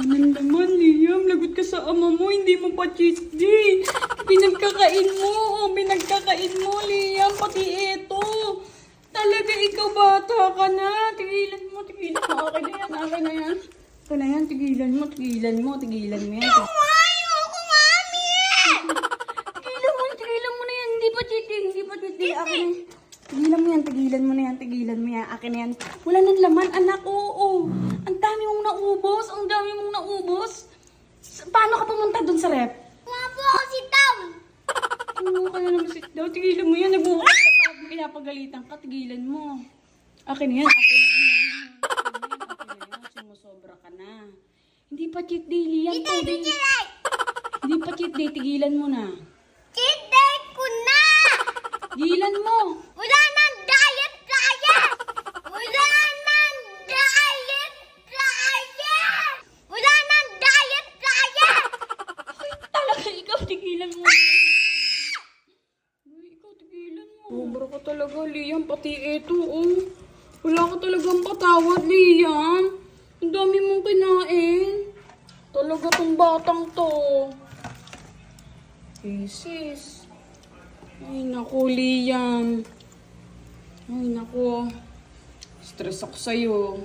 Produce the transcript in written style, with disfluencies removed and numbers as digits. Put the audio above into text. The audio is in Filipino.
Ano naman, Liam? Lagot ka sa ama mo, hindi mo pa cheat day. Pinagkakain mo, pinagkakain mo, Liam, pati eto. Talaga ikaw bata ka na. Tigilan mo. Akin na yan, akin na yan. Ito na yan, tigilan mo yan. Ayoko, mami! Tigilan mo na yan. Hindi pa cheat day, Akin na. Tigilan mo na yan. Akin na yan. Wala nang laman, anak, oo. Ang dami mong naubos. Paano ka pumunta dun sa rep? Mapo ako si Tom! Oo, ka na naman sit down. Tigilan mo yan. Nagbukas ka pa. Pinapagalitan ka. Tigilan mo. Akin na yan. Sumusobra ka na. Hindi pa cheat day, Liam. Hindi pa cheat day. Tigilan mo na. Cheat day ko na! Tigilan mo. Wala nang diet! Wala nang diet! Wala nang diet! Ay, talaga. Ikaw, tigilan mo. Ay, ikaw, tigilan mo. Sobra ka talaga, Liam. Pati ito, oh. Wala ka talagang patawad, Liam. Ang dami mong kinain. Talaga tong batang to. Sis. Ay, naku, Liam. Ay, naku. Stress ako sa'yo.